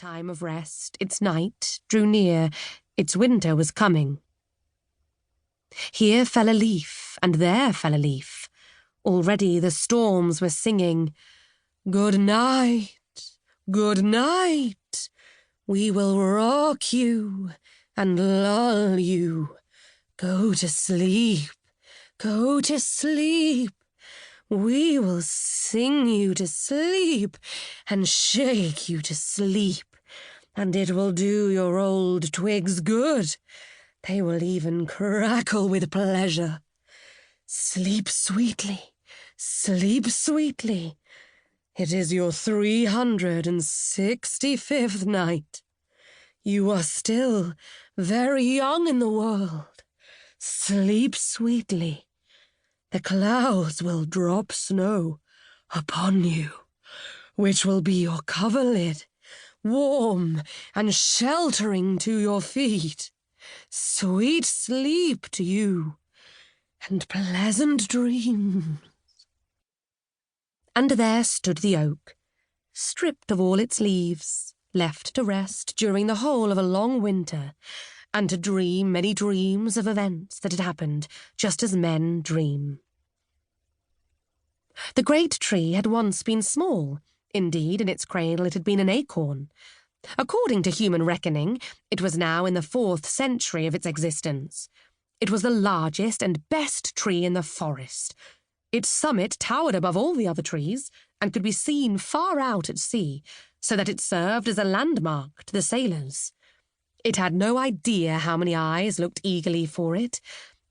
time of rest, its night drew near, its winter was coming. Here fell a leaf, and there fell a leaf. Already the storms were singing, "Good night, good night. We will rock you and lull you. Go to sleep, go to sleep. We will sing you to sleep and shake you to sleep, and it will do your old twigs good. They will even crackle with pleasure. Sleep sweetly, sleep sweetly. It is your 365th night. You are still very young in the world. Sleep sweetly. The clouds will drop snow upon you, which will be your coverlid, warm and sheltering to your feet. Sweet sleep to you, and pleasant dreams." And there stood the oak, stripped of all its leaves, left to rest during the whole of a long winter, and to dream many dreams of events that had happened just as men dream. The great tree had once been small. Indeed, in its cradle it had been an acorn. According to human reckoning, it was now in the 4th century of its existence. It was the largest and best tree in the forest. Its summit towered above all the other trees and could be seen far out at sea, so that it served as a landmark to the sailors. It had no idea how many eyes looked eagerly for it.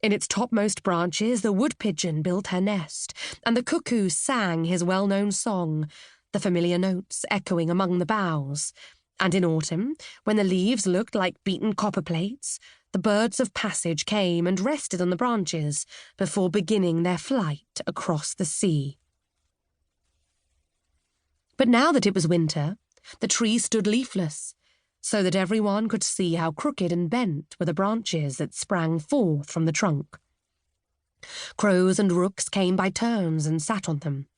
In its topmost branches the wood-pigeon built her nest, and the cuckoo sang his well-known song, the familiar notes echoing among the boughs. And in autumn, when the leaves looked like beaten copper plates, the birds of passage came and rested on the branches before beginning their flight across the sea. But now that it was winter, the tree stood leafless, so that everyone could see how crooked and bent were the branches that sprang forth from the trunk. Crows and rooks came by turns and sat on them,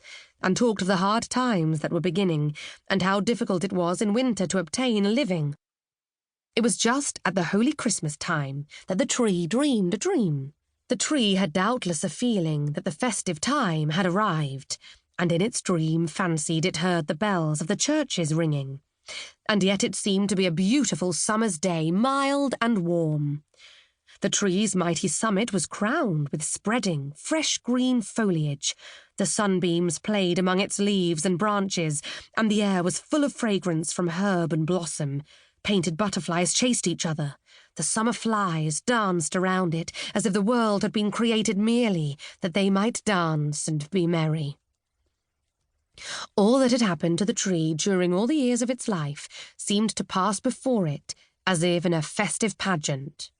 and talked of the hard times that were beginning, and how difficult it was in winter to obtain a living. It was just at the holy Christmas time that the tree dreamed a dream. The tree had doubtless a feeling that the festive time had arrived, and in its dream fancied it heard the bells of the churches ringing. And yet it seemed to be a beautiful summer's day, mild and warm. The tree's mighty summit was crowned with spreading, fresh green foliage. The sunbeams played among its leaves and branches, and the air was full of fragrance from herb and blossom. Painted butterflies chased each other. The summer flies danced around it, as if the world had been created merely that they might dance and be merry. All that had happened to the tree during all the years of its life seemed to pass before it as if in a festive pageant.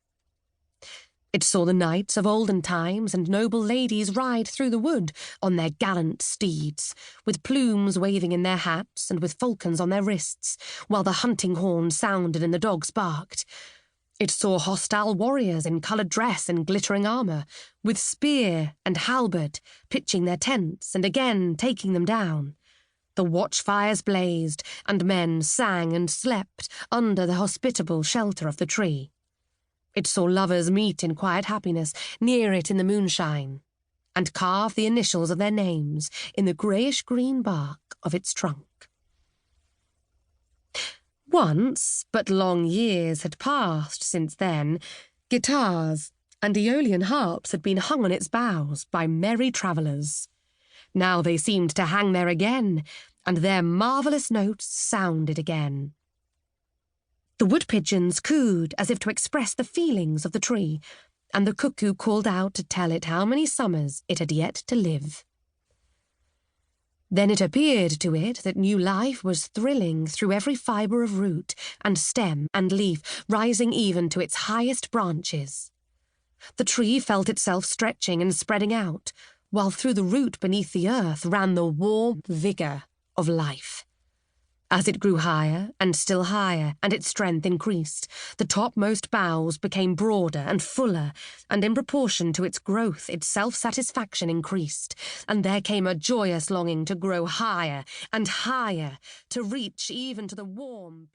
It saw the knights of olden times and noble ladies ride through the wood on their gallant steeds, with plumes waving in their hats and with falcons on their wrists, while the hunting horn sounded and the dogs barked. It saw hostile warriors in coloured dress and glittering armour, with spear and halberd, pitching their tents and again taking them down. The watchfires blazed, and men sang and slept under the hospitable shelter of the tree. It saw lovers meet in quiet happiness near it in the moonshine, and carve the initials of their names in the greyish-green bark of its trunk. Once, but long years had passed since then, guitars and Aeolian harps had been hung on its boughs by merry travellers. Now they seemed to hang there again, and their marvellous notes sounded again. The wood-pigeons cooed as if to express the feelings of the tree, and the cuckoo called out to tell it how many summers it had yet to live. Then it appeared to it that new life was thrilling through every fibre of root and stem and leaf, rising even to its highest branches. The tree felt itself stretching and spreading out, while through the root beneath the earth ran the warm vigour of life. As it grew higher and still higher, and its strength increased, the topmost boughs became broader and fuller, and in proportion to its growth its self-satisfaction increased, and there came a joyous longing to grow higher and higher, to reach even to the warm